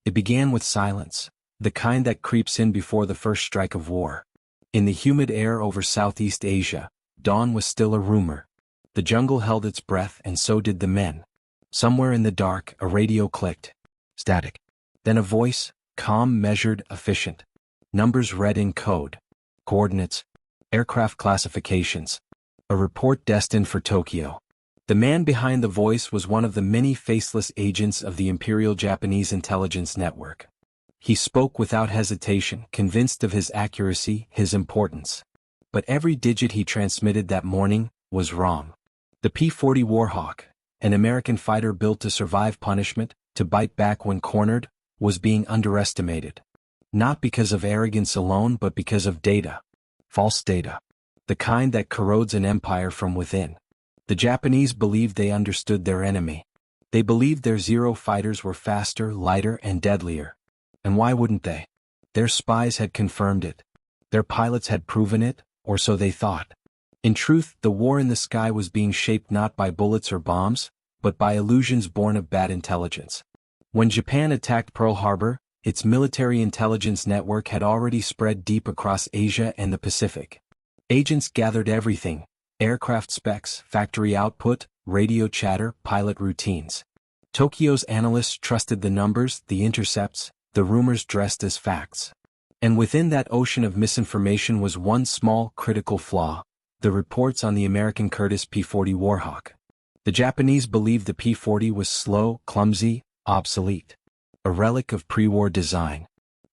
It began with silence, the kind that creeps in before the first strike of war. In the humid air over Southeast Asia, dawn was still a rumor. The jungle held its breath and so did the men. Somewhere in the dark, a radio clicked. Static. Then a voice, calm, measured, efficient. Numbers read in code. Coordinates. Aircraft classifications. A report destined for Tokyo. The man behind the voice was one of the many faceless agents of the Imperial Japanese intelligence network. He spoke without hesitation, convinced of his accuracy, his importance. But every digit he transmitted that morning was wrong. The P-40 Warhawk, an American fighter built to survive punishment, to bite back when cornered, was being underestimated. Not because of arrogance alone but because of data. False data. The kind that corrodes an empire from within. The Japanese believed they understood their enemy. They believed their Zero fighters were faster, lighter, and deadlier. And why wouldn't they? Their spies had confirmed it. Their pilots had proven it, or so they thought. In truth, the war in the sky was being shaped not by bullets or bombs, but by illusions born of bad intelligence. When Japan attacked Pearl Harbor, its military intelligence network had already spread deep across Asia and the Pacific. Agents gathered everything: aircraft specs, factory output, radio chatter, pilot routines. Tokyo's analysts trusted the numbers, the intercepts, the rumors dressed as facts. And within that ocean of misinformation was one small, critical flaw: the reports on the American Curtiss P-40 Warhawk. The Japanese believed the P-40 was slow, clumsy, obsolete. A relic of pre-war design.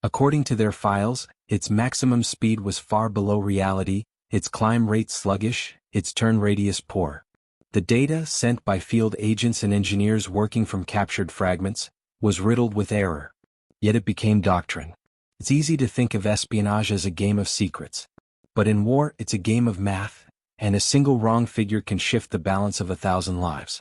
According to their files, its maximum speed was far below reality, its climb rate sluggish, its turn radius poor. The data, sent by field agents and engineers working from captured fragments, was riddled with error. Yet it became doctrine. It's easy to think of espionage as a game of secrets. But in war, it's a game of math, and a single wrong figure can shift the balance of 1,000 lives.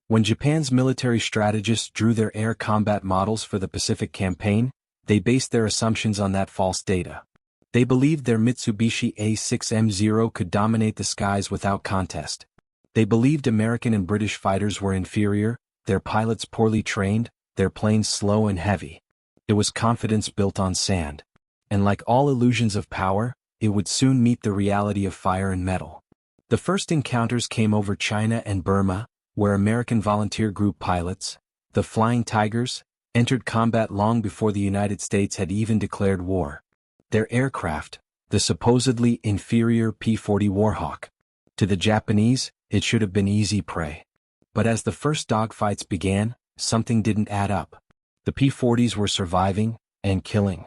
When Japan's military strategists drew their air combat models for the Pacific campaign, they based their assumptions on that false data. They believed their Mitsubishi A6M0 could dominate the skies without contest. They believed American and British fighters were inferior, their pilots poorly trained, their planes slow and heavy. It was confidence built on sand. And like all illusions of power, it would soon meet the reality of fire and metal. The first encounters came over China and Burma, where American volunteer group pilots, the Flying Tigers, entered combat long before the United States had even declared war. Their aircraft, the supposedly inferior P-40 Warhawk. To the Japanese, it should have been easy prey. But as the first dogfights began, something didn't add up. The P-40s were surviving and killing.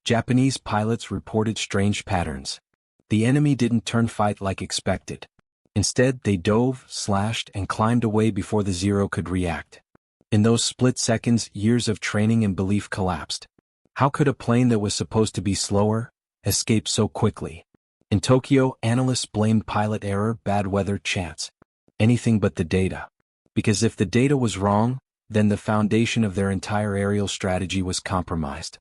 Japanese pilots reported strange patterns. The enemy didn't turn fight like expected. Instead, they dove, slashed, and climbed away before the Zero could react. In those split seconds, years of training and belief collapsed. How could a plane that was supposed to be slower escape so quickly? In Tokyo, analysts blamed pilot error, bad weather, chance. Anything but the data. Because if the data was wrong, then the foundation of their entire aerial strategy was compromised.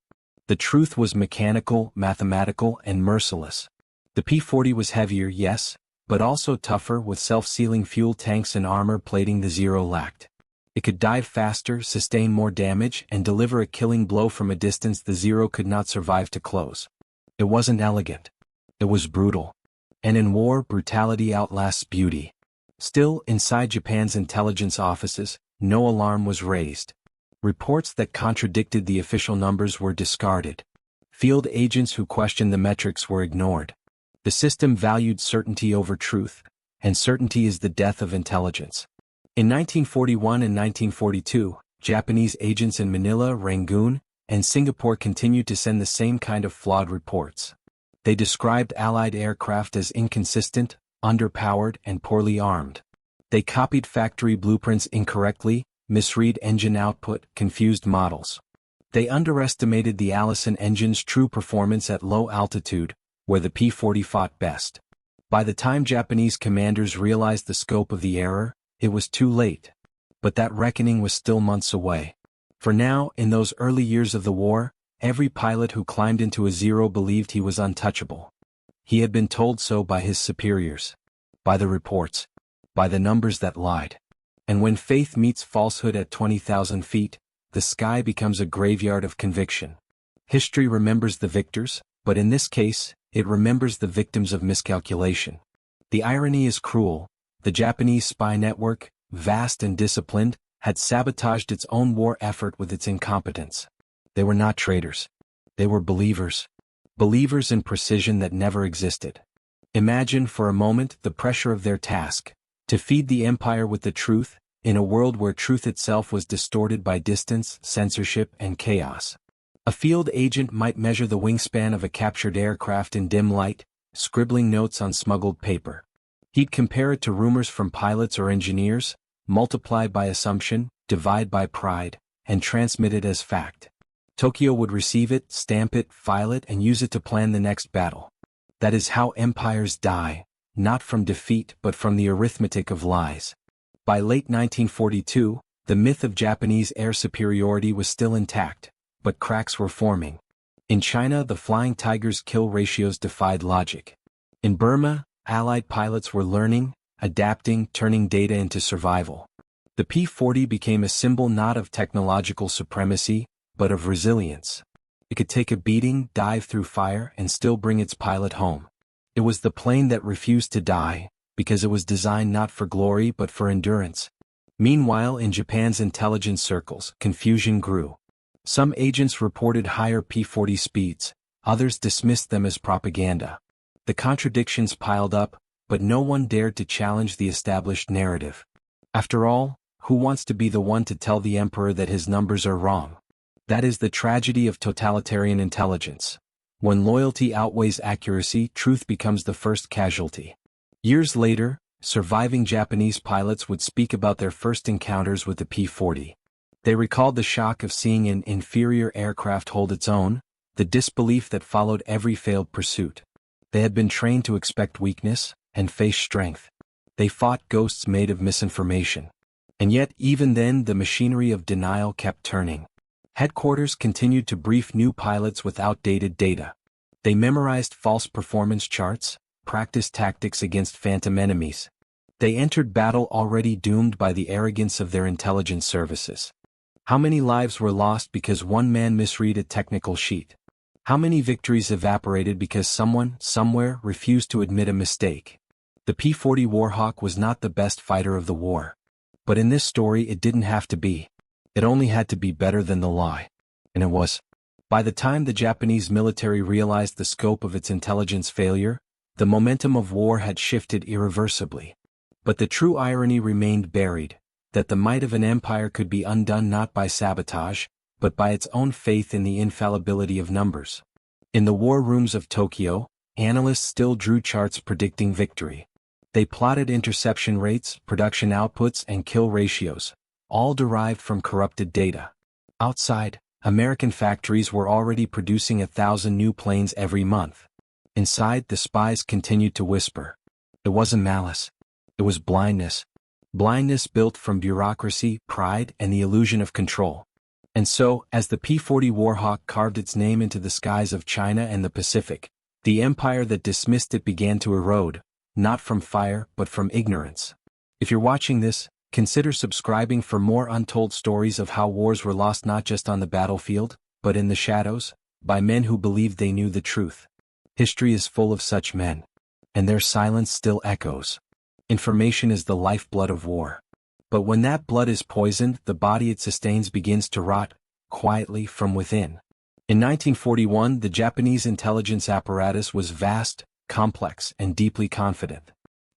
The truth was mechanical, mathematical, and merciless. The P-40 was heavier, yes, but also tougher, with self-sealing fuel tanks and armor plating the Zero lacked. It could dive faster, sustain more damage, and deliver a killing blow from a distance the Zero could not survive to close. It wasn't elegant. It was brutal. And in war, brutality outlasts beauty. Still, inside Japan's intelligence offices, no alarm was raised. Reports that contradicted the official numbers were discarded. Field agents who questioned the metrics were ignored. The system valued certainty over truth, and certainty is the death of intelligence. In 1941 and 1942, Japanese agents in Manila, Rangoon, and Singapore continued to send the same kind of flawed reports. They described Allied aircraft as inconsistent, underpowered, and poorly armed. They copied factory blueprints incorrectly, misread engine output, confused models. They underestimated the Allison engine's true performance at low altitude, where the P-40 fought best. By the time Japanese commanders realized the scope of the error, it was too late. But that reckoning was still months away. For now, in those early years of the war, every pilot who climbed into a Zero believed he was untouchable. He had been told so by his superiors. By the reports. By the numbers that lied. And when faith meets falsehood at 20,000 feet, the sky becomes a graveyard of conviction. History remembers the victors, but in this case, it remembers the victims of miscalculation. The irony is cruel. The Japanese spy network, vast and disciplined, had sabotaged its own war effort with its incompetence. They were not traitors. They were believers. Believers in precision that never existed. Imagine for a moment the pressure of their task, to feed the empire with the truth, in a world where truth itself was distorted by distance, censorship, and chaos. A field agent might measure the wingspan of a captured aircraft in dim light, scribbling notes on smuggled paper. He'd compare it to rumors from pilots or engineers, multiply by assumption, divide by pride, and transmit it as fact. Tokyo would receive it, stamp it, file it, and use it to plan the next battle. That is how empires die, not from defeat but from the arithmetic of lies. By late 1942, the myth of Japanese air superiority was still intact, but cracks were forming. In China, the Flying Tiger's kill ratios defied logic. In Burma, Allied pilots were learning, adapting, turning data into survival. The P-40 became a symbol not of technological supremacy, but of resilience. It could take a beating, dive through fire, and still bring its pilot home. It was the plane that refused to die, because it was designed not for glory but for endurance. Meanwhile, in Japan's intelligence circles, confusion grew. Some agents reported higher P-40 speeds, others dismissed them as propaganda. The contradictions piled up, but no one dared to challenge the established narrative. After all, who wants to be the one to tell the emperor that his numbers are wrong? That is the tragedy of totalitarian intelligence. When loyalty outweighs accuracy, truth becomes the first casualty. Years later, surviving Japanese pilots would speak about their first encounters with the P-40. They recalled the shock of seeing an inferior aircraft hold its own, the disbelief that followed every failed pursuit. They had been trained to expect weakness and face strength. They fought ghosts made of misinformation. And yet, even then, the machinery of denial kept turning. Headquarters continued to brief new pilots with outdated data. They memorized false performance charts, practiced tactics against phantom enemies. They entered battle already doomed by the arrogance of their intelligence services. How many lives were lost because one man misread a technical sheet? How many victories evaporated because someone, somewhere, refused to admit a mistake? The P-40 Warhawk was not the best fighter of the war. But in this story it didn't have to be. It only had to be better than the lie. And it was. By the time the Japanese military realized the scope of its intelligence failure, the momentum of war had shifted irreversibly. But the true irony remained buried, that the might of an empire could be undone not by sabotage, but by its own faith in the infallibility of numbers. In the war rooms of Tokyo, analysts still drew charts predicting victory. They plotted interception rates, production outputs, and kill ratios, all derived from corrupted data. Outside, American factories were already producing 1,000 new planes every month. Inside, the spies continued to whisper. It wasn't malice. It was blindness. Blindness built from bureaucracy, pride, and the illusion of control. And so, as the P-40 Warhawk carved its name into the skies of China and the Pacific, the empire that dismissed it began to erode, not from fire but from ignorance. If you're watching this, consider subscribing for more untold stories of how wars were lost not just on the battlefield, but in the shadows, by men who believed they knew the truth. History is full of such men. And their silence still echoes. Information is the lifeblood of war. But when that blood is poisoned, the body it sustains begins to rot, quietly from within. In 1941, the Japanese intelligence apparatus was vast, complex, and deeply confident.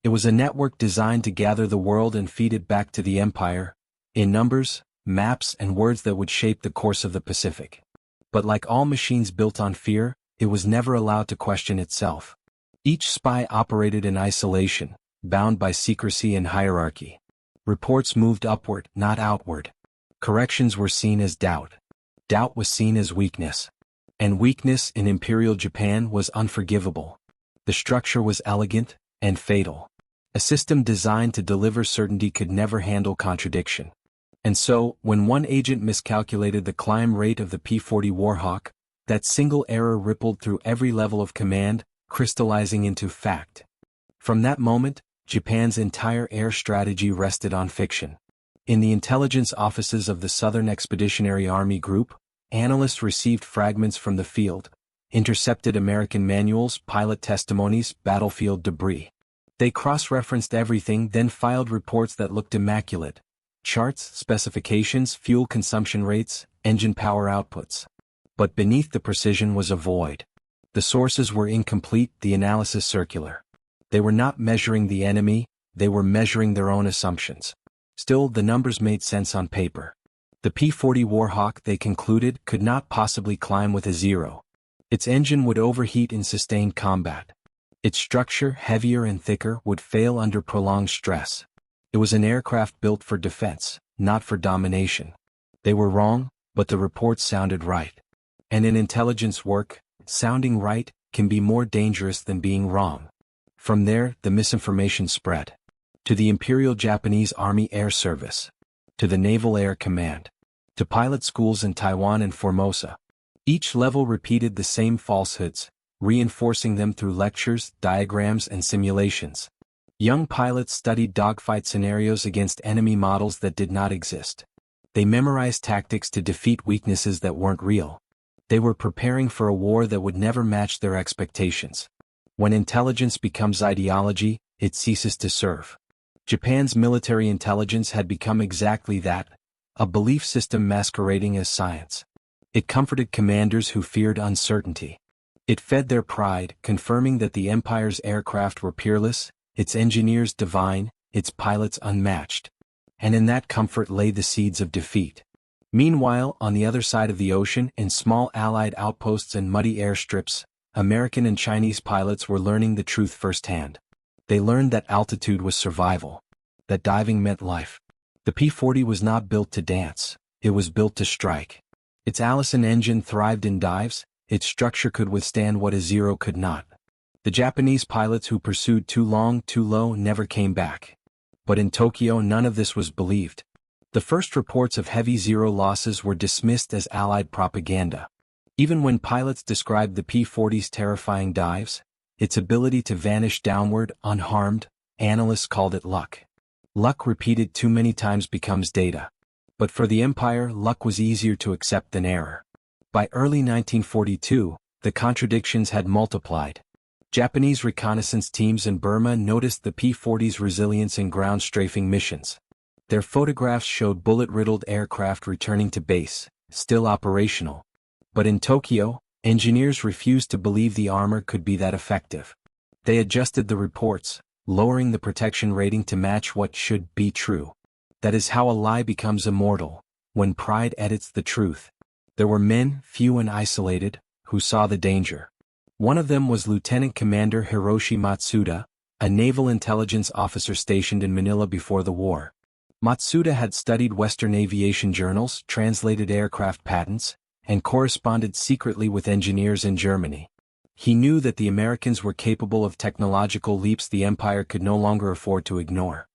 It was a network designed to gather the world and feed it back to the empire, in numbers, maps, and words that would shape the course of the Pacific. But like all machines built on fear, it was never allowed to question itself. Each spy operated in isolation, bound by secrecy and hierarchy. Reports moved upward, not outward. Corrections were seen as doubt. Doubt was seen as weakness. And weakness in Imperial Japan was unforgivable. The structure was elegant and fatal. A system designed to deliver certainty could never handle contradiction. And so, when one agent miscalculated the climb rate of the P-40 Warhawk, that single error rippled through every level of command, crystallizing into fact. From that moment, Japan's entire air strategy rested on fiction. In the intelligence offices of the Southern Expeditionary Army Group, analysts received fragments from the field, intercepted American manuals, pilot testimonies, battlefield debris. They cross-referenced everything, then filed reports that looked immaculate. Charts, specifications, fuel consumption rates, engine power outputs. But beneath the precision was a void. The sources were incomplete, the analysis circular. They were not measuring the enemy, they were measuring their own assumptions. Still, the numbers made sense on paper. The P-40 Warhawk, they concluded, could not possibly climb with a zero. Its engine would overheat in sustained combat. Its structure, heavier and thicker, would fail under prolonged stress. It was an aircraft built for defense, not for domination. They were wrong, but the reports sounded right. And in intelligence work, sounding right can be more dangerous than being wrong. From there, the misinformation spread. To the Imperial Japanese Army Air Service. To the Naval Air Command. To pilot schools in Taiwan and Formosa. Each level repeated the same falsehoods, reinforcing them through lectures, diagrams, and simulations. Young pilots studied dogfight scenarios against enemy models that did not exist. They memorized tactics to defeat weaknesses that weren't real. They were preparing for a war that would never match their expectations. When intelligence becomes ideology, it ceases to serve. Japan's military intelligence had become exactly that, a belief system masquerading as science. It comforted commanders who feared uncertainty. It fed their pride, confirming that the empire's aircraft were peerless, its engineers divine, its pilots unmatched. And in that comfort lay the seeds of defeat. Meanwhile, on the other side of the ocean, in small Allied outposts and muddy airstrips, American and Chinese pilots were learning the truth firsthand. They learned that altitude was survival, that diving meant life. The P-40 was not built to dance, it was built to strike. Its Allison engine thrived in dives, its structure could withstand what a zero could not. The Japanese pilots who pursued too long, too low never came back. But in Tokyo none of this was believed. The first reports of heavy zero losses were dismissed as Allied propaganda. Even when pilots described the P-40's terrifying dives, its ability to vanish downward, unharmed, analysts called it luck. Luck repeated too many times becomes data. But for the Empire, luck was easier to accept than error. By early 1942, the contradictions had multiplied. Japanese reconnaissance teams in Burma noticed the P-40's resilience in ground strafing missions. Their photographs showed bullet-riddled aircraft returning to base, still operational. But in Tokyo, engineers refused to believe the armor could be that effective. They adjusted the reports, lowering the protection rating to match what should be true. That is how a lie becomes immortal, when pride edits the truth. There were men, few and isolated, who saw the danger. One of them was Lieutenant Commander Hiroshi Matsuda, a naval intelligence officer stationed in Manila before the war. Matsuda had studied Western aviation journals, translated aircraft patents, and corresponded secretly with engineers in Germany. He knew that the Americans were capable of technological leaps the Empire could no longer afford to ignore.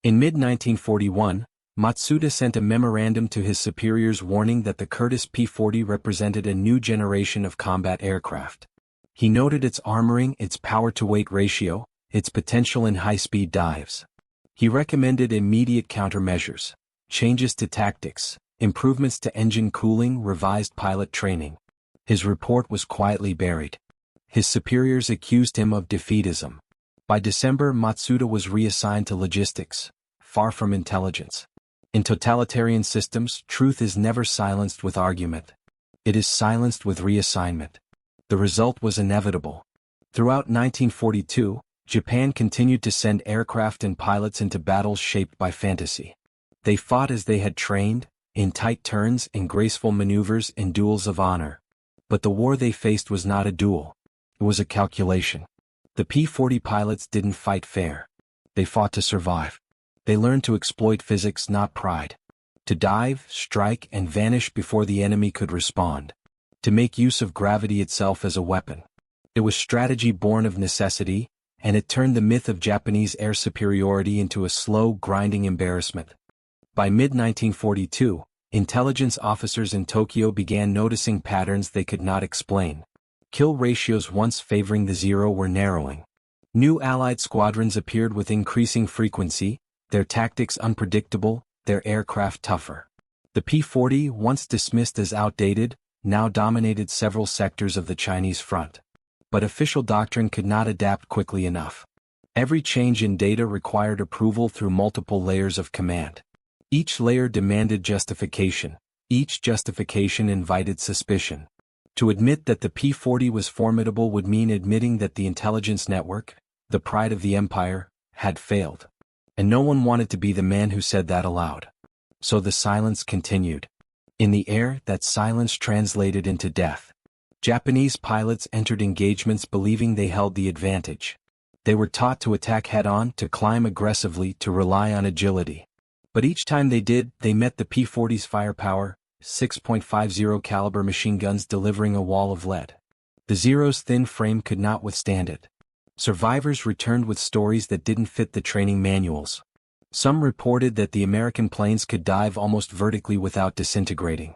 In mid-1941, Matsuda sent a memorandum to his superiors warning that the Curtiss P-40 represented a new generation of combat aircraft. He noted its armoring, its power-to-weight ratio, its potential in high-speed dives. He recommended immediate countermeasures, changes to tactics, improvements to engine cooling, revised pilot training. His report was quietly buried. His superiors accused him of defeatism. By December, Matsuda was reassigned to logistics, far from intelligence. In totalitarian systems, truth is never silenced with argument. It is silenced with reassignment. The result was inevitable. Throughout 1942, Japan continued to send aircraft and pilots into battles shaped by fantasy. They fought as they had trained, in tight turns, in graceful maneuvers, in duels of honor. But the war they faced was not a duel. It was a calculation. The P-40 pilots didn't fight fair. They fought to survive. They learned to exploit physics, not pride. To dive, strike, and vanish before the enemy could respond. To make use of gravity itself as a weapon. It was strategy born of necessity, and it turned the myth of Japanese air superiority into a slow, grinding embarrassment. By mid-1942, intelligence officers in Tokyo began noticing patterns they could not explain. Kill ratios once favoring the zero were narrowing. New Allied squadrons appeared with increasing frequency, their tactics unpredictable, their aircraft tougher. The P-40, once dismissed as outdated, now dominated several sectors of the Chinese front. But official doctrine could not adapt quickly enough. Every change in data required approval through multiple layers of command. Each layer demanded justification. Each justification invited suspicion. To admit that the P-40 was formidable would mean admitting that the intelligence network, the pride of the empire, had failed. And no one wanted to be the man who said that aloud. So the silence continued. In the air, that silence translated into death. Japanese pilots entered engagements believing they held the advantage. They were taught to attack head-on, to climb aggressively, to rely on agility. But each time they did, they met the P-40's firepower, 6.50 caliber machine guns delivering a wall of lead. The Zero's thin frame could not withstand it. Survivors returned with stories that didn't fit the training manuals. Some reported that the American planes could dive almost vertically without disintegrating.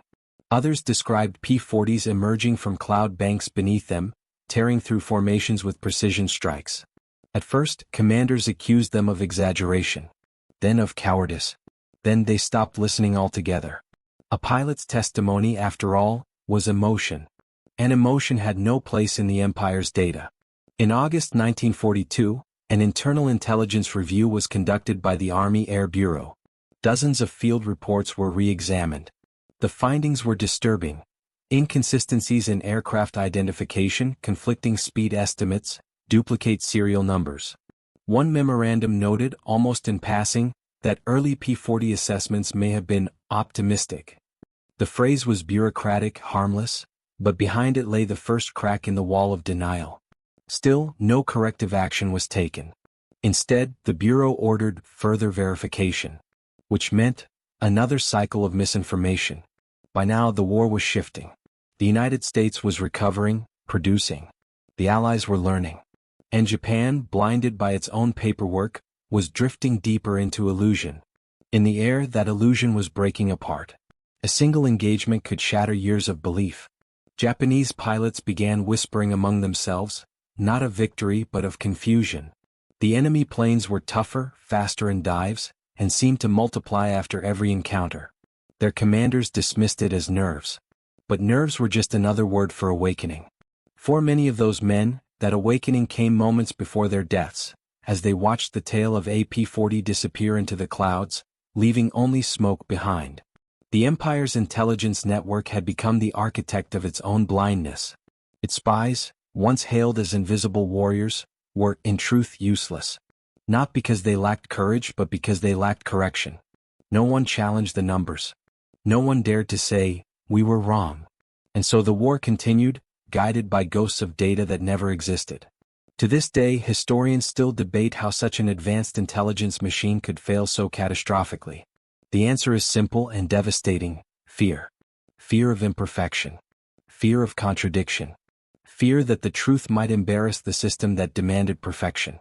Others described P-40s emerging from cloud banks beneath them, tearing through formations with precision strikes. At first, commanders accused them of exaggeration. Then of cowardice. Then they stopped listening altogether. A pilot's testimony, after all, was emotion. And emotion had no place in the Empire's data. In August 1942, an internal intelligence review was conducted by the Army Air Bureau. Dozens of field reports were re-examined. The findings were disturbing. Inconsistencies in aircraft identification, conflicting speed estimates, duplicate serial numbers. One memorandum noted, almost in passing, that early P-40 assessments may have been optimistic. The phrase was bureaucratic, harmless, but behind it lay the first crack in the wall of denial. Still, no corrective action was taken. Instead, the Bureau ordered further verification, which meant another cycle of misinformation. By now the war was shifting. The United States was recovering, producing. The Allies were learning. And Japan, blinded by its own paperwork, was drifting deeper into illusion. In the air, that illusion was breaking apart. A single engagement could shatter years of belief. Japanese pilots began whispering among themselves, not of victory but of confusion. The enemy planes were tougher, faster in dives, and seemed to multiply after every encounter. Their commanders dismissed it as nerves. But nerves were just another word for awakening. For many of those men, that awakening came moments before their deaths, as they watched the tail of a P-40 disappear into the clouds, leaving only smoke behind. The Empire's intelligence network had become the architect of its own blindness. Its spies, once hailed as invisible warriors, were in truth useless. Not because they lacked courage but because they lacked correction. No one challenged the numbers. No one dared to say, "We were wrong." And so the war continued, guided by ghosts of data that never existed. To this day, historians still debate how such an advanced intelligence machine could fail so catastrophically. The answer is simple and devastating: fear. Fear of imperfection. Fear of contradiction. Fear that the truth might embarrass the system that demanded perfection.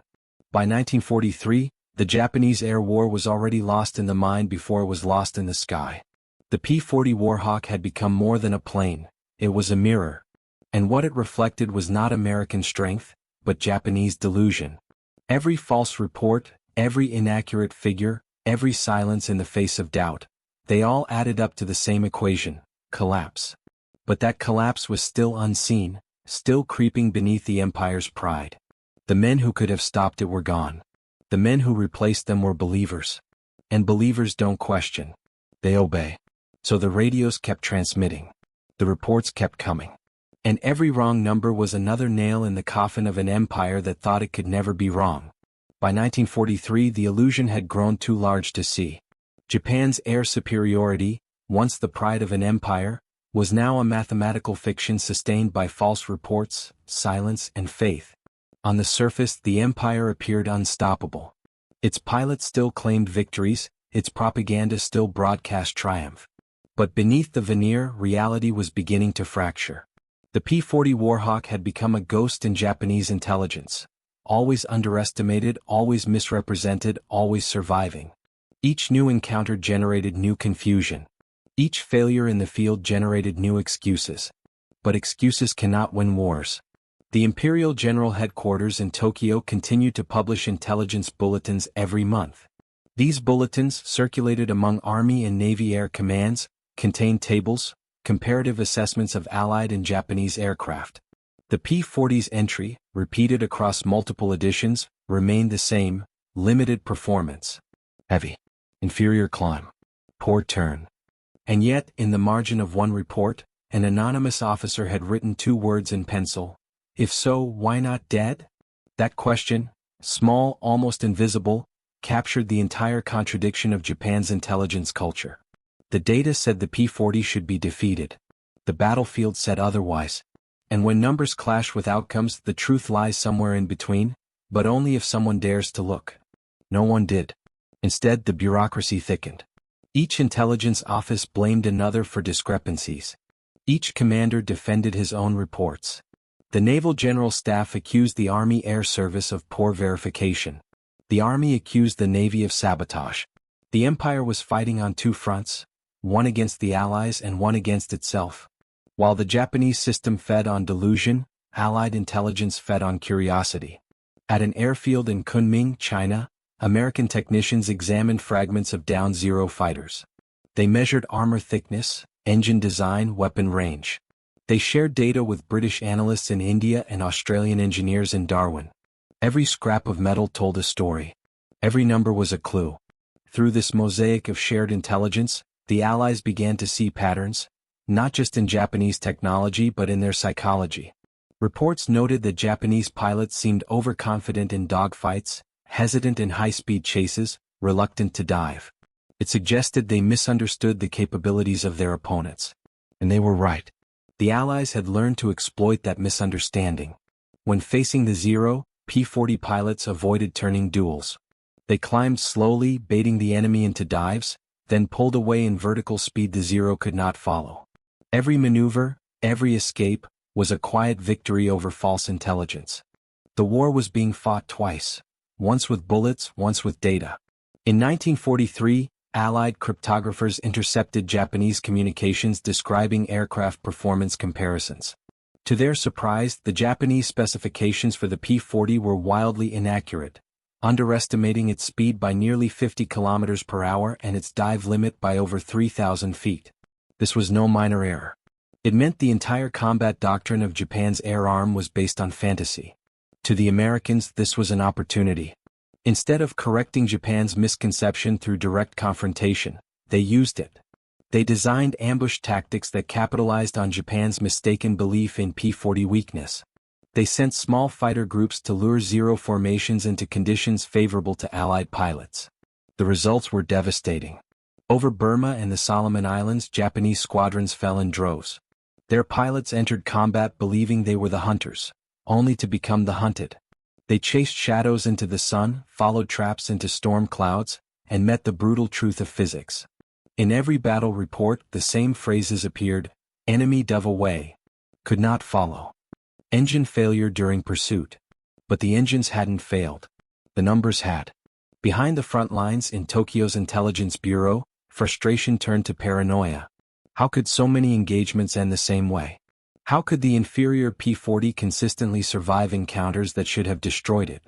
By 1943, the Japanese air war was already lost in the mind before it was lost in the sky. The P-40 Warhawk had become more than a plane, it was a mirror. And what it reflected was not American strength, but Japanese delusion. Every false report, every inaccurate figure, every silence in the face of doubt, they all added up to the same equation: collapse. But that collapse was still unseen, still creeping beneath the Empire's pride. The men who could have stopped it were gone. The men who replaced them were believers. And believers don't question. They obey. So the radios kept transmitting. The reports kept coming. And every wrong number was another nail in the coffin of an empire that thought it could never be wrong. By 1943, the illusion had grown too large to see. Japan's air superiority, once the pride of an empire, was now a mathematical fiction sustained by false reports, silence, and faith. On the surface, the empire appeared unstoppable. Its pilots still claimed victories, its propaganda still broadcast triumph. But beneath the veneer, reality was beginning to fracture. The P-40 Warhawk had become a ghost in Japanese intelligence. Always underestimated, always misrepresented, always surviving. Each new encounter generated new confusion. Each failure in the field generated new excuses. But excuses cannot win wars. The Imperial General Headquarters in Tokyo continued to publish intelligence bulletins every month. These bulletins, circulated among Army and Navy air commands, contained tables, comparative assessments of Allied and Japanese aircraft. The P-40's entry, repeated across multiple editions, remained the same: limited performance, heavy, inferior climb, poor turn. And yet, in the margin of one report, an anonymous officer had written 2 words in pencil: if so, why not dead? That question, small, almost invisible, captured the entire contradiction of Japan's intelligence culture. The data said the P-40 should be defeated. The battlefield said otherwise. And when numbers clash with outcomes, the truth lies somewhere in between, but only if someone dares to look. No one did. Instead, the bureaucracy thickened. Each intelligence office blamed another for discrepancies. Each commander defended his own reports. The Naval General Staff accused the Army Air Service of poor verification. The Army accused the Navy of sabotage. The Empire was fighting on 2 fronts, one against the Allies and one against itself. While the Japanese system fed on delusion, Allied intelligence fed on curiosity. At an airfield in Kunming, China, American technicians examined fragments of Down Zero fighters. They measured armor thickness, engine design, weapon range. They shared data with British analysts in India and Australian engineers in Darwin. Every scrap of metal told a story. Every number was a clue. Through this mosaic of shared intelligence, the Allies began to see patterns, not just in Japanese technology but in their psychology. Reports noted that Japanese pilots seemed overconfident in dogfights, hesitant in high-speed chases, reluctant to dive. It suggested they misunderstood the capabilities of their opponents. And they were right. The Allies had learned to exploit that misunderstanding. When facing the Zero, P-40 pilots avoided turning duels. They climbed slowly, baiting the enemy into dives, then pulled away in vertical speed the Zero could not follow. Every maneuver, every escape, was a quiet victory over false intelligence. The war was being fought twice, once with bullets, once with data. In 1943, Allied cryptographers intercepted Japanese communications describing aircraft performance comparisons. To their surprise, the Japanese specifications for the P-40 were wildly inaccurate, underestimating its speed by nearly 50 km per hour and its dive limit by over 3,000 feet. This was no minor error. It meant the entire combat doctrine of Japan's air arm was based on fantasy. To the Americans, this was an opportunity. Instead of correcting Japan's misconception through direct confrontation, they used it. They designed ambush tactics that capitalized on Japan's mistaken belief in P-40 weakness. They sent small fighter groups to lure Zero formations into conditions favorable to Allied pilots. The results were devastating. Over Burma and the Solomon Islands, Japanese squadrons fell in droves. Their pilots entered combat believing they were the hunters, only to become the hunted. They chased shadows into the sun, followed traps into storm clouds, and met the brutal truth of physics. In every battle report, the same phrases appeared: enemy dove away, could not follow, engine failure during pursuit. But the engines hadn't failed. The numbers had. Behind the front lines in Tokyo's intelligence bureau, frustration turned to paranoia. How could so many engagements end the same way? How could the inferior P-40 consistently survive encounters that should have destroyed it?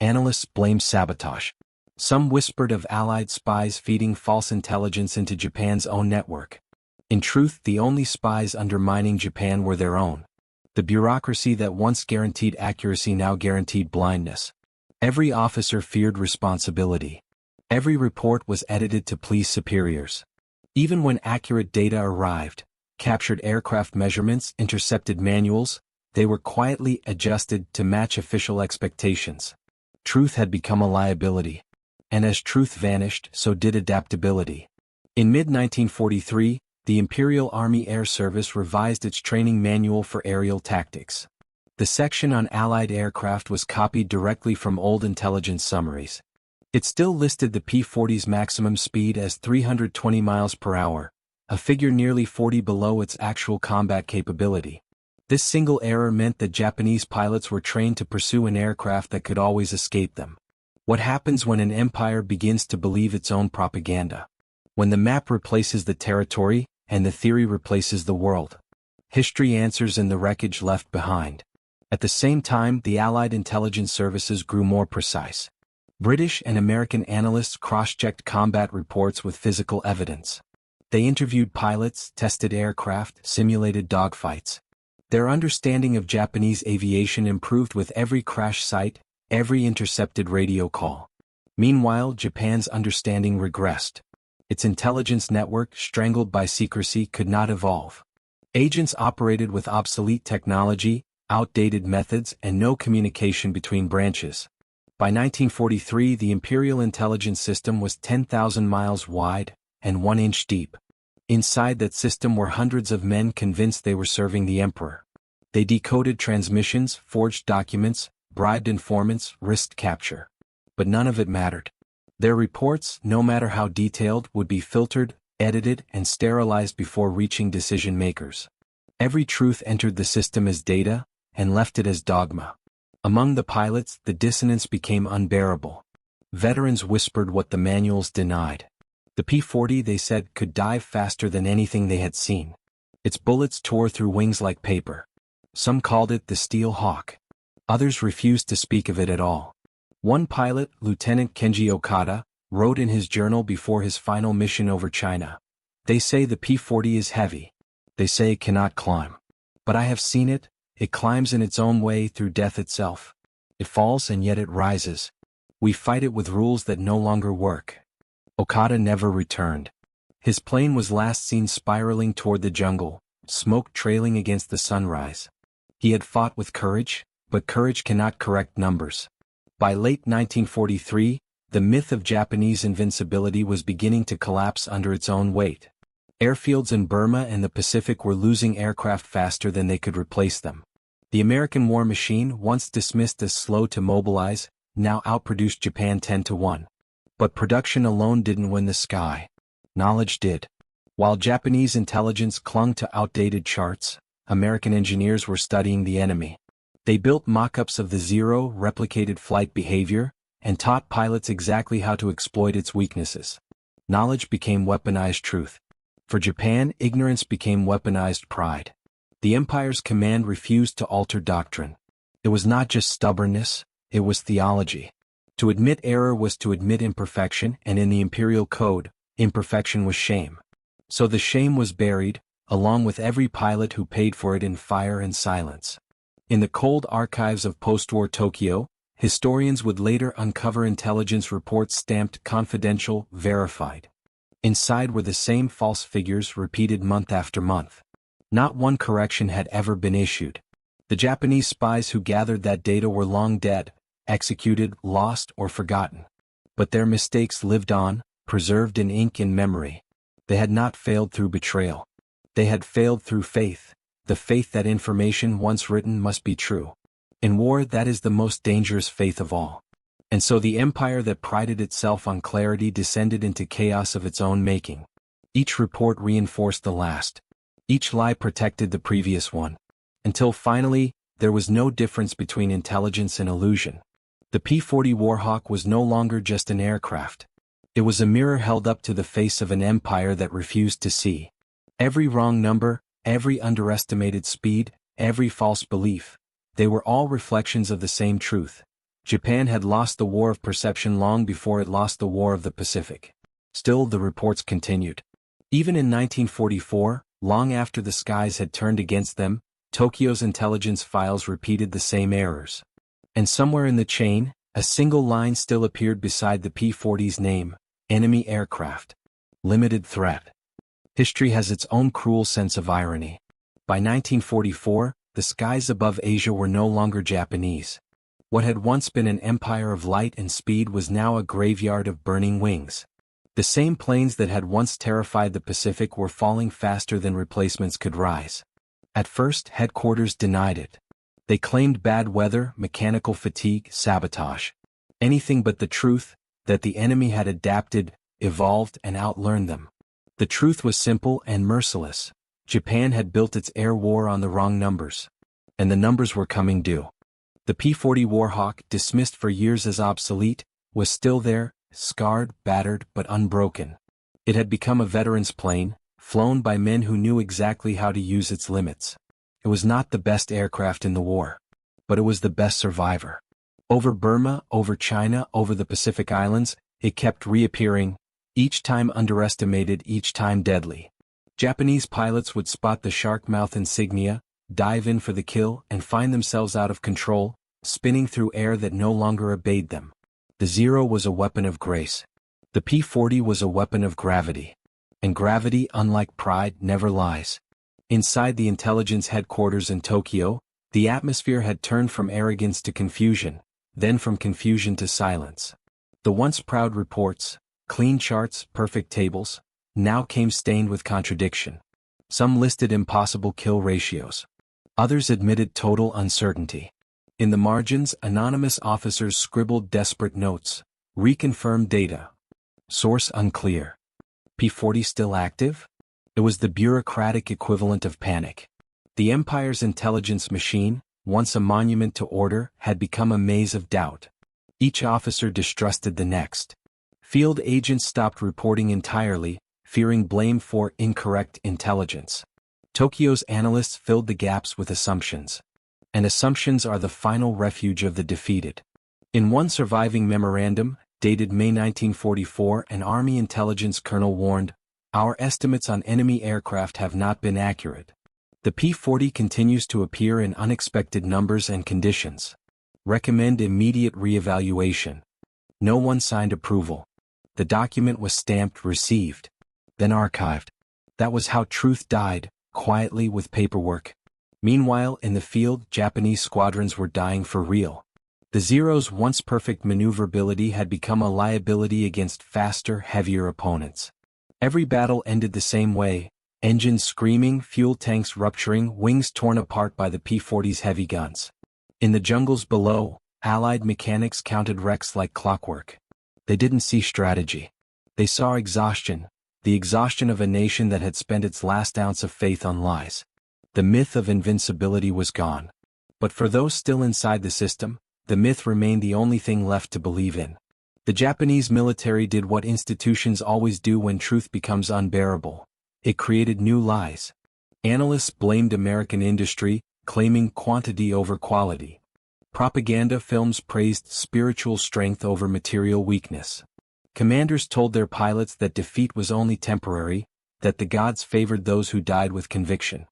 Analysts blamed sabotage. Some whispered of Allied spies feeding false intelligence into Japan's own network. In truth, the only spies undermining Japan were their own. The bureaucracy that once guaranteed accuracy now guaranteed blindness. Every officer feared responsibility. Every report was edited to please superiors. Even when accurate data arrived, captured aircraft measurements, intercepted manuals, they were quietly adjusted to match official expectations. Truth had become a liability. And as truth vanished, so did adaptability. In mid-1943, the Imperial Army Air Service revised its training manual for aerial tactics. The section on Allied aircraft was copied directly from old intelligence summaries. It still listed the P-40's maximum speed as 320 miles per hour, a figure nearly 40 below its actual combat capability. This single error meant that Japanese pilots were trained to pursue an aircraft that could always escape them. What happens when an empire begins to believe its own propaganda? When the map replaces the territory, and the theory replaces the world. History answers in the wreckage left behind. At the same time, the Allied intelligence services grew more precise. British and American analysts cross-checked combat reports with physical evidence. They interviewed pilots, tested aircraft, simulated dogfights. Their understanding of Japanese aviation improved with every crash site, every intercepted radio call. Meanwhile, Japan's understanding regressed. Its intelligence network, strangled by secrecy, could not evolve. Agents operated with obsolete technology, outdated methods, and no communication between branches. By 1943, the Imperial intelligence system was 10,000 miles wide and 1 inch deep. Inside that system were hundreds of men convinced they were serving the emperor. They decoded transmissions, forged documents, bribed informants, risked capture. But none of it mattered. Their reports, no matter how detailed, would be filtered, edited, and sterilized before reaching decision makers. Every truth entered the system as data, and left it as dogma. Among the pilots, the dissonance became unbearable. Veterans whispered what the manuals denied. The P-40, they said, could dive faster than anything they had seen. Its bullets tore through wings like paper. Some called it the Steel Hawk. Others refused to speak of it at all. One pilot, Lieutenant Kenji Okada, wrote in his journal before his final mission over China, "They say the P-40 is heavy. They say it cannot climb. But I have seen it. It climbs in its own way through death itself. It falls and yet it rises. We fight it with rules that no longer work." Okada never returned. His plane was last seen spiraling toward the jungle, smoke trailing against the sunrise. He had fought with courage, but courage cannot correct numbers. By late 1943, the myth of Japanese invincibility was beginning to collapse under its own weight. Airfields in Burma and the Pacific were losing aircraft faster than they could replace them. The American war machine, once dismissed as slow to mobilize, now outproduced Japan 10-1. But production alone didn't win the sky. Knowledge did. While Japanese intelligence clung to outdated charts, American engineers were studying the enemy. They built mock-ups of the Zero, replicated flight behavior, and taught pilots exactly how to exploit its weaknesses. Knowledge became weaponized truth. For Japan, ignorance became weaponized pride. The empire's command refused to alter doctrine. It was not just stubbornness, it was theology. To admit error was to admit imperfection, and in the imperial code, imperfection was shame. So the shame was buried, along with every pilot who paid for it in fire and silence. In the cold archives of post-war Tokyo, historians would later uncover intelligence reports stamped confidential, verified. Inside were the same false figures repeated month after month. Not one correction had ever been issued. The Japanese spies who gathered that data were long dead, executed, lost, or forgotten. But their mistakes lived on, preserved in ink and memory. They had not failed through betrayal. They had failed through faith, the faith that information once written must be true. In war, that is the most dangerous faith of all. And so the empire that prided itself on clarity descended into chaos of its own making. Each report reinforced the last. Each lie protected the previous one. Until finally, there was no difference between intelligence and illusion. The P-40 Warhawk was no longer just an aircraft. It was a mirror held up to the face of an empire that refused to see. Every wrong number, every underestimated speed, every false belief, they were all reflections of the same truth. Japan had lost the war of perception long before it lost the war of the Pacific. Still, the reports continued. Even in 1944, long after the skies had turned against them, Tokyo's intelligence files repeated the same errors. And somewhere in the chain, a single line still appeared beside the P-40's name: enemy aircraft. Limited threat. History has its own cruel sense of irony. By 1944, the skies above Asia were no longer Japanese. What had once been an empire of light and speed was now a graveyard of burning wings. The same planes that had once terrified the Pacific were falling faster than replacements could rise. At first, headquarters denied it. They claimed bad weather, mechanical fatigue, sabotage. Anything but the truth, that the enemy had adapted, evolved, and outlearned them. The truth was simple and merciless. Japan had built its air war on the wrong numbers. And the numbers were coming due. The P-40 Warhawk, dismissed for years as obsolete, was still there, scarred, battered, but unbroken. It had become a veteran's plane, flown by men who knew exactly how to use its limits. It was not the best aircraft in the war. But it was the best survivor. Over Burma, over China, over the Pacific Islands, it kept reappearing, each time underestimated, each time deadly. Japanese pilots would spot the shark mouth insignia, dive in for the kill, and find themselves out of control, spinning through air that no longer obeyed them. The Zero was a weapon of grace. The P-40 was a weapon of gravity. And gravity, unlike pride, never lies. Inside the intelligence headquarters in Tokyo, the atmosphere had turned from arrogance to confusion, then from confusion to silence. The once proud reports, clean charts, perfect tables, now came stained with contradiction. Some listed impossible kill ratios. Others admitted total uncertainty. In the margins, anonymous officers scribbled desperate notes, reconfirmed data. Source unclear. P-40 still active? It was the bureaucratic equivalent of panic. The Empire's intelligence machine, once a monument to order, had become a maze of doubt. Each officer distrusted the next. Field agents stopped reporting entirely, fearing blame for incorrect intelligence. Tokyo's analysts filled the gaps with assumptions. And assumptions are the final refuge of the defeated. In one surviving memorandum, dated May 1944, an Army intelligence colonel warned, "Our estimates on enemy aircraft have not been accurate. The P-40 continues to appear in unexpected numbers and conditions. Recommend immediate reevaluation." No one signed approval. The document was stamped "Received," then archived. That was how truth died, quietly, with paperwork. Meanwhile, in the field, Japanese squadrons were dying for real. The Zero's once perfect maneuverability had become a liability against faster, heavier opponents. Every battle ended the same way: engines screaming, fuel tanks rupturing, wings torn apart by the P-40's heavy guns. In the jungles below, Allied mechanics counted wrecks like clockwork. They didn't see strategy. They saw exhaustion, the exhaustion of a nation that had spent its last ounce of faith on lies. The myth of invincibility was gone. But for those still inside the system, the myth remained the only thing left to believe in. The Japanese military did what institutions always do when truth becomes unbearable. It created new lies. Analysts blamed American industry, claiming quantity over quality. Propaganda films praised spiritual strength over material weakness. Commanders told their pilots that defeat was only temporary, that the gods favored those who died with conviction.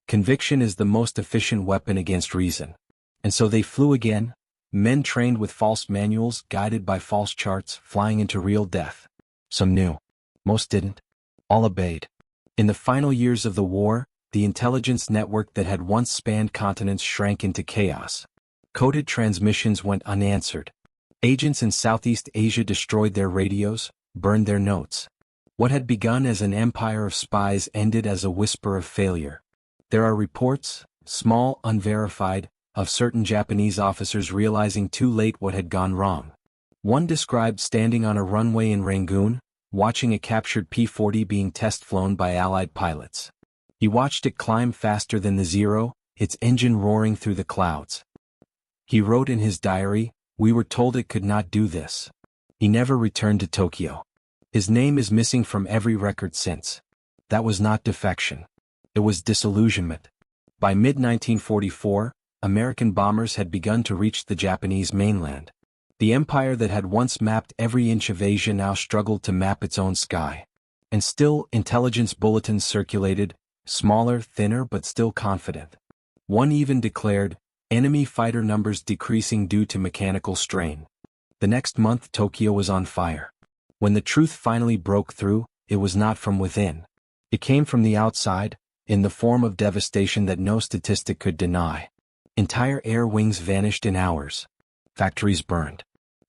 Conviction is the most efficient weapon against reason. And so they flew again, men trained with false manuals, guided by false charts, flying into real death. Some knew. Most didn't. All obeyed. In the final years of the war, the intelligence network that had once spanned continents shrank into chaos. Coded transmissions went unanswered. Agents in Southeast Asia destroyed their radios, burned their notes. What had begun as an empire of spies ended as a whisper of failure. There are reports, small, unverified, of certain Japanese officers realizing too late what had gone wrong. One described standing on a runway in Rangoon, watching a captured P-40 being test-flown by Allied pilots. He watched it climb faster than the Zero, its engine roaring through the clouds. He wrote in his diary, "We were told it could not do this." He never returned to Tokyo. His name is missing from every record since. That was not defection. It was disillusionment. By mid-1944, American bombers had begun to reach the Japanese mainland. The empire that had once mapped every inch of Asia now struggled to map its own sky. And still, intelligence bulletins circulated, smaller, thinner, but still confident. One even declared, enemy fighter numbers decreasing due to mechanical strain. The next month, Tokyo was on fire. When the truth finally broke through, it was not from within. It came from the outside, in the form of devastation that no statistic could deny. Entire air wings vanished in hours. Factories burned.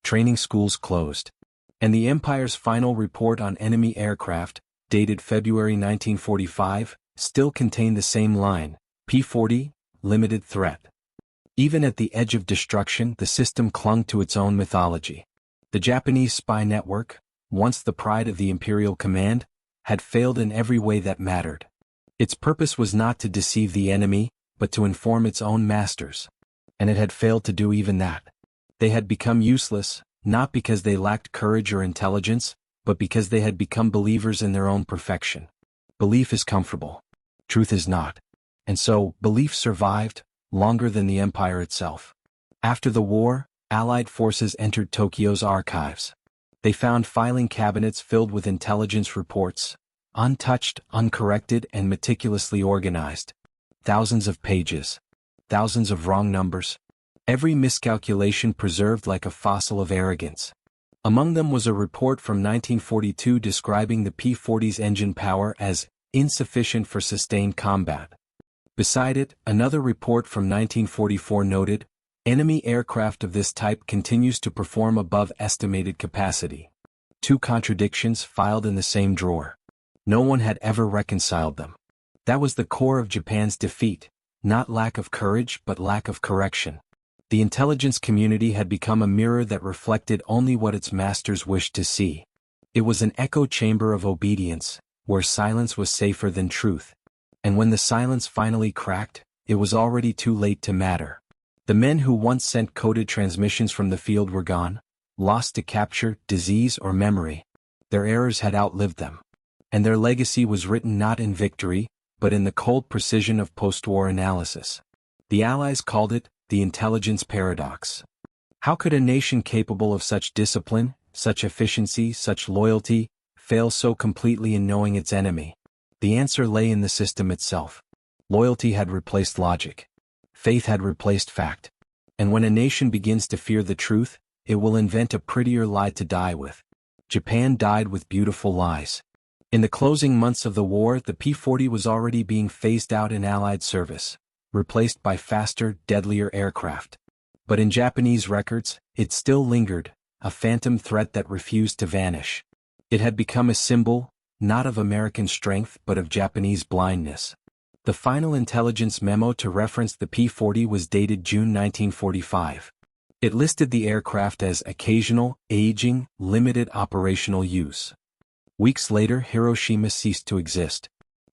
Training schools closed. And the Empire's final report on enemy aircraft, dated February 1945, still contained the same line: P-40, limited threat. Even at the edge of destruction, the system clung to its own mythology. The Japanese spy network, once the pride of the Imperial command, had failed in every way that mattered. Its purpose was not to deceive the enemy, but to inform its own masters. And it had failed to do even that. They had become useless, not because they lacked courage or intelligence, but because they had become believers in their own perfection. Belief is comfortable. Truth is not. And so, belief survived, longer than the empire itself. After the war, Allied forces entered Tokyo's archives. They found filing cabinets filled with intelligence reports, untouched, uncorrected, and meticulously organized. Thousands of pages. Thousands of wrong numbers. Every miscalculation preserved like a fossil of arrogance. Among them was a report from 1942 describing the P-40's engine power as insufficient for sustained combat. Beside it, another report from 1944 noted, enemy aircraft of this type continues to perform above estimated capacity. Two contradictions filed in the same drawer. No one had ever reconciled them. That was the core of Japan's defeat, not lack of courage but lack of correction. The intelligence community had become a mirror that reflected only what its masters wished to see. It was an echo chamber of obedience, where silence was safer than truth. And when the silence finally cracked, it was already too late to matter. The men who once sent coded transmissions from the field were gone, lost to capture, disease, or memory. Their errors had outlived them. And their legacy was written not in victory, but in the cold precision of post-war analysis. The Allies called it the intelligence paradox. How could a nation capable of such discipline, such efficiency, such loyalty, fail so completely in knowing its enemy? The answer lay in the system itself. Loyalty had replaced logic. Faith had replaced fact. And when a nation begins to fear the truth, it will invent a prettier lie to die with. Japan died with beautiful lies. In the closing months of the war, the P-40 was already being phased out in Allied service, replaced by faster, deadlier aircraft. But in Japanese records, it still lingered, a phantom threat that refused to vanish. It had become a symbol, not of American strength but of Japanese blindness. The final intelligence memo to reference the P-40 was dated June 1945. It listed the aircraft as occasional, aging, limited operational use. Weeks later, Hiroshima ceased to exist.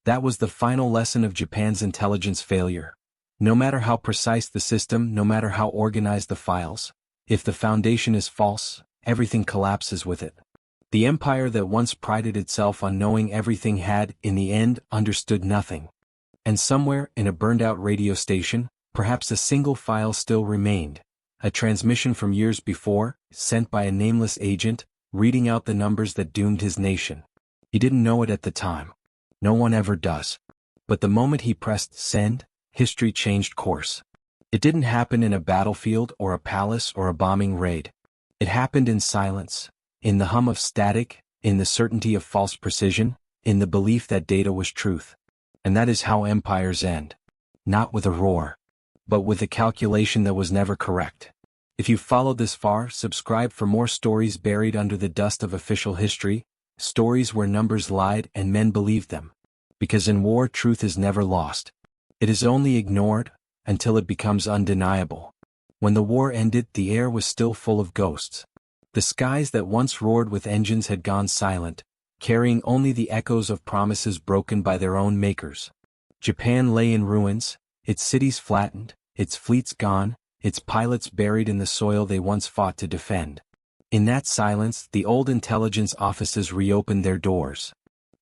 That was the final lesson of Japan's intelligence failure. No matter how precise the system, no matter how organized the files, if the foundation is false, everything collapses with it. The empire that once prided itself on knowing everything had, in the end, understood nothing. And somewhere, in a burned-out radio station, perhaps a single file still remained, a transmission from years before, sent by a nameless agent, reading out the numbers that doomed his nation. He didn't know it at the time. No one ever does. But the moment he pressed send, history changed course. It didn't happen in a battlefield or a palace or a bombing raid. It happened in silence, in the hum of static, in the certainty of false precision, in the belief that data was truth. And that is how empires end. Not with a roar, but with a calculation that was never correct. If you've followed this far, subscribe for more stories buried under the dust of official history, stories where numbers lied and men believed them. Because in war, truth is never lost. It is only ignored, until it becomes undeniable. When the war ended, the air was still full of ghosts. The skies that once roared with engines had gone silent, carrying only the echoes of promises broken by their own makers. Japan lay in ruins, its cities flattened, its fleets gone, its pilots buried in the soil they once fought to defend. In that silence, the old intelligence offices reopened their doors.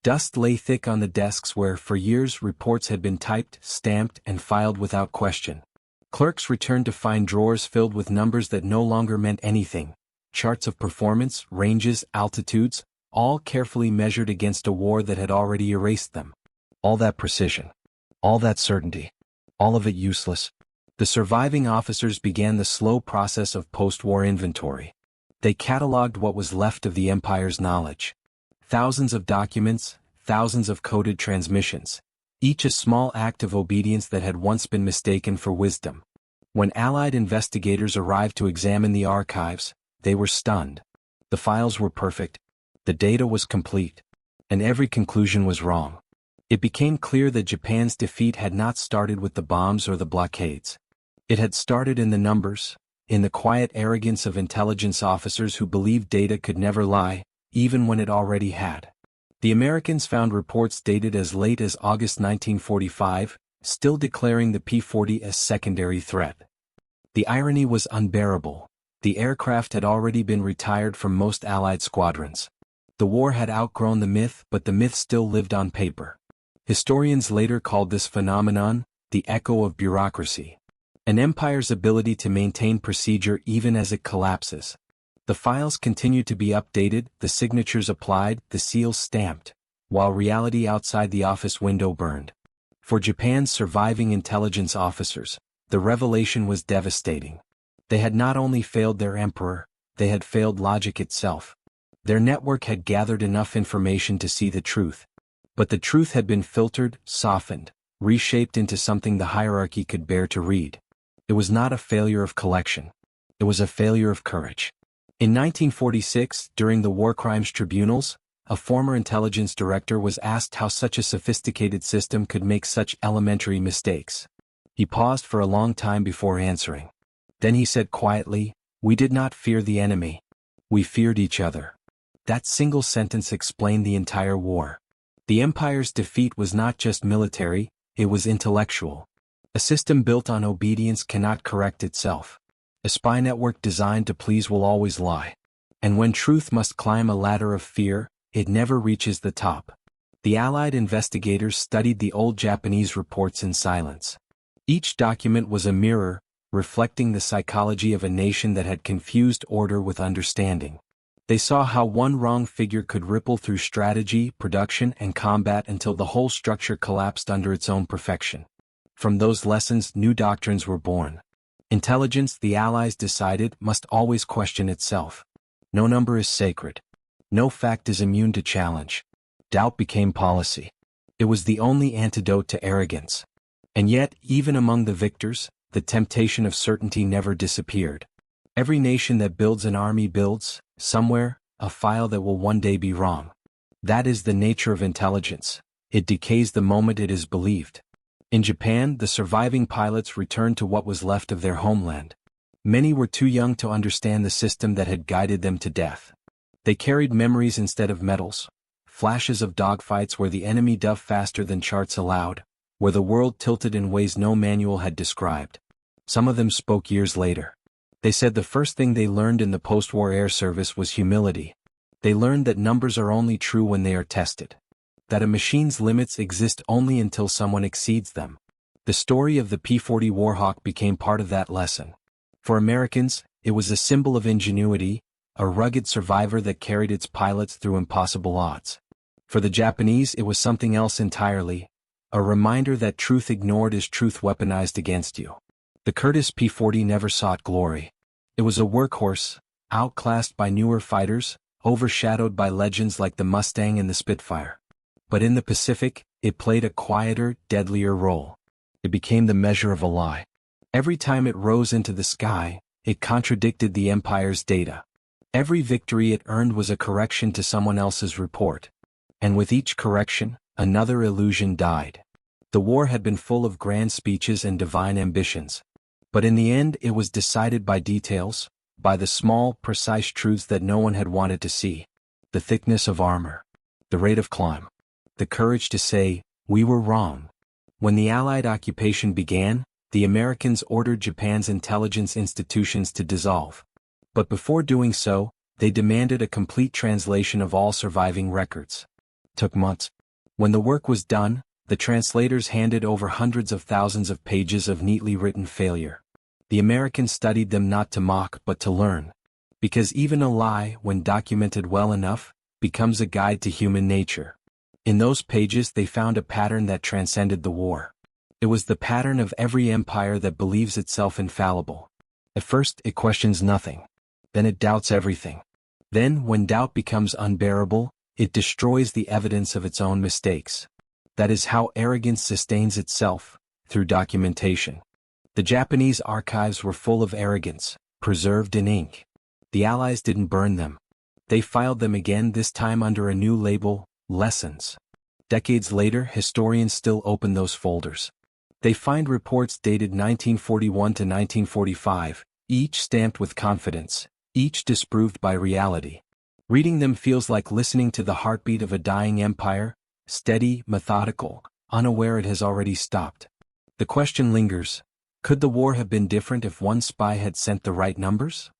Dust lay thick on the desks where, for years, reports had been typed, stamped, and filed without question. Clerks returned to find drawers filled with numbers that no longer meant anything. Charts of performance, ranges, altitudes, all carefully measured against a war that had already erased them. All that precision. All that certainty. All of it useless. The surviving officers began the slow process of post-war inventory. They cataloged what was left of the empire's knowledge. Thousands of documents, thousands of coded transmissions, each a small act of obedience that had once been mistaken for wisdom. When Allied investigators arrived to examine the archives, they were stunned. The files were perfect, the data was complete, and every conclusion was wrong. It became clear that Japan's defeat had not started with the bombs or the blockades. It had started in the numbers, in the quiet arrogance of intelligence officers who believed data could never lie, even when it already had. The Americans found reports dated as late as August 1945, still declaring the P-40 a secondary threat. The irony was unbearable. The aircraft had already been retired from most Allied squadrons. The war had outgrown the myth, but the myth still lived on paper. Historians later called this phenomenon the echo of bureaucracy. An empire's ability to maintain procedure even as it collapses. The files continued to be updated, the signatures applied, the seals stamped, while reality outside the office window burned. For Japan's surviving intelligence officers, the revelation was devastating. They had not only failed their emperor, they had failed logic itself. Their network had gathered enough information to see the truth. But the truth had been filtered, softened, reshaped into something the hierarchy could bear to read. It was not a failure of collection. It was a failure of courage. In 1946, during the war crimes tribunals, a former intelligence director was asked how such a sophisticated system could make such elementary mistakes. He paused for a long time before answering. Then he said quietly, "We did not fear the enemy. We feared each other." That single sentence explained the entire war. The empire's defeat was not just military, it was intellectual. A system built on obedience cannot correct itself. A spy network designed to please will always lie. And when truth must climb a ladder of fear, it never reaches the top. The Allied investigators studied the old Japanese reports in silence. Each document was a mirror, reflecting the psychology of a nation that had confused order with understanding. They saw how one wrong figure could ripple through strategy, production, and combat until the whole structure collapsed under its own perfection. From those lessons, new doctrines were born. Intelligence, the Allies decided, must always question itself. No number is sacred. No fact is immune to challenge. Doubt became policy. It was the only antidote to arrogance. And yet, even among the victors, the temptation of certainty never disappeared. Every nation that builds an army builds, somewhere, a file that will one day be wrong. That is the nature of intelligence. It decays the moment it is believed. In Japan, the surviving pilots returned to what was left of their homeland. Many were too young to understand the system that had guided them to death. They carried memories instead of medals, flashes of dogfights where the enemy dove faster than charts allowed, where the world tilted in ways no manual had described. Some of them spoke years later. They said the first thing they learned in the post-war air service was humility. They learned that numbers are only true when they are tested. That a machine's limits exist only until someone exceeds them. The story of the P-40 Warhawk became part of that lesson. For Americans, it was a symbol of ingenuity, a rugged survivor that carried its pilots through impossible odds. For the Japanese, it was something else entirely, a reminder that truth ignored is truth weaponized against you. The Curtiss P-40 never sought glory. It was a workhorse, outclassed by newer fighters, overshadowed by legends like the Mustang and the Spitfire. But in the Pacific, it played a quieter, deadlier role. It became the measure of a lie. Every time it rose into the sky, it contradicted the Empire's data. Every victory it earned was a correction to someone else's report. And with each correction, another illusion died. The war had been full of grand speeches and divine ambitions. But in the end, it was decided by details, by the small, precise truths that no one had wanted to see. The thickness of armor. The rate of climb. The courage to say, "We were wrong." When the Allied occupation began, the Americans ordered Japan's intelligence institutions to dissolve. But before doing so, they demanded a complete translation of all surviving records. It took months. When the work was done, the translators handed over hundreds of thousands of pages of neatly written failure. The Americans studied them not to mock but to learn. Because even a lie, when documented well enough, becomes a guide to human nature. In those pages they found a pattern that transcended the war. It was the pattern of every empire that believes itself infallible. At first it questions nothing. Then it doubts everything. Then, when doubt becomes unbearable, it destroys the evidence of its own mistakes. That is how arrogance sustains itself, through documentation. The Japanese archives were full of arrogance, preserved in ink. The Allies didn't burn them. They filed them again, this time under a new label, Lessons. Decades later, historians still open those folders. They find reports dated 1941 to 1945, each stamped with confidence, each disproved by reality. Reading them feels like listening to the heartbeat of a dying empire, steady, methodical, unaware it has already stopped. The question lingers, could the war have been different if one spy had sent the right numbers?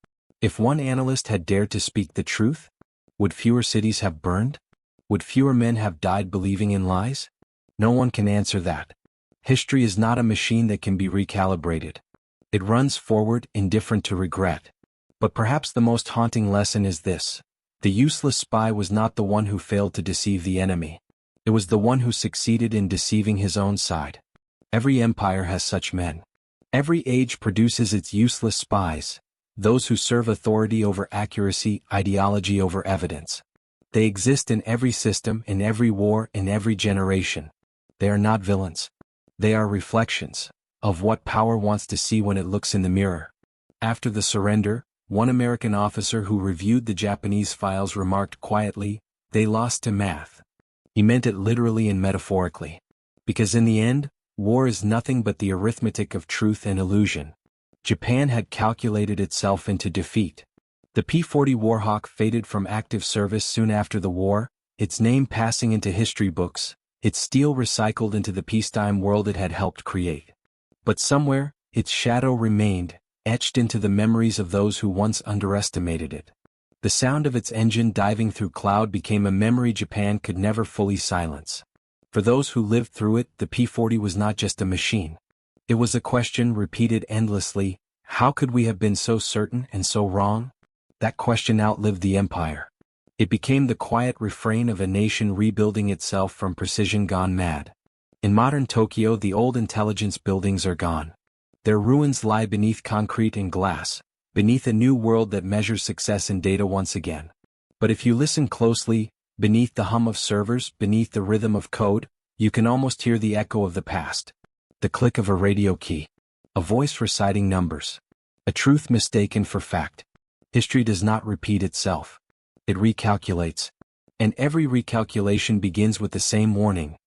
If one analyst had dared to speak the truth? Would fewer cities have burned? Would fewer men have died believing in lies? No one can answer that. History is not a machine that can be recalibrated. It runs forward, indifferent to regret. But perhaps the most haunting lesson is this. The useless spy was not the one who failed to deceive the enemy. It was the one who succeeded in deceiving his own side. Every empire has such men. Every age produces its useless spies, those who serve authority over accuracy, ideology over evidence. They exist in every system, in every war, in every generation. They are not villains. They are reflections of what power wants to see when it looks in the mirror. After the surrender, one American officer who reviewed the Japanese files remarked quietly, "They lost to math." He meant it literally and metaphorically. Because in the end, war is nothing but the arithmetic of truth and illusion. Japan had calculated itself into defeat. The P-40 Warhawk faded from active service soon after the war, its name passing into history books, its steel recycled into the peacetime world it had helped create. But somewhere, its shadow remained, etched into the memories of those who once underestimated it. The sound of its engine diving through cloud became a memory Japan could never fully silence. For those who lived through it, the P-40 was not just a machine. It was a question repeated endlessly: how could we have been so certain and so wrong? That question outlived the empire. It became the quiet refrain of a nation rebuilding itself from precision gone mad. In modern Tokyo, the old intelligence buildings are gone. Their ruins lie beneath concrete and glass, beneath a new world that measures success in data once again. But if you listen closely, beneath the hum of servers, beneath the rhythm of code, you can almost hear the echo of the past. The click of a radio key. A voice reciting numbers. A truth mistaken for fact. History does not repeat itself. It recalculates. And every recalculation begins with the same warning.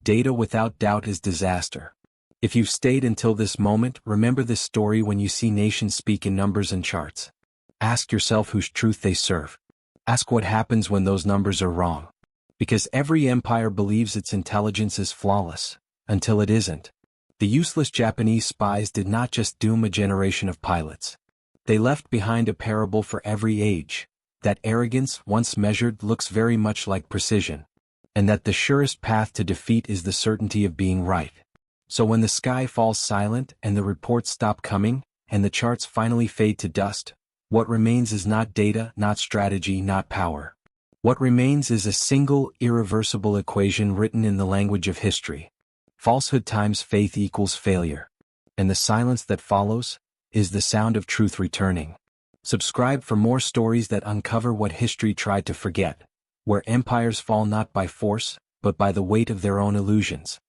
Data without doubt is disaster. If you've stayed until this moment, remember this story when you see nations speak in numbers and charts. Ask yourself whose truth they serve. Ask what happens when those numbers are wrong. Because every empire believes its intelligence is flawless, until it isn't. The useless Japanese spies did not just doom a generation of pilots. They left behind a parable for every age, that arrogance, once measured, looks very much like precision, and that the surest path to defeat is the certainty of being right. So when the sky falls silent and the reports stop coming, and the charts finally fade to dust, what remains is not data, not strategy, not power. What remains is a single, irreversible equation written in the language of history. Falsehood times faith equals failure. And the silence that follows is the sound of truth returning. Subscribe for more stories that uncover what history tried to forget, where empires fall not by force, but by the weight of their own illusions.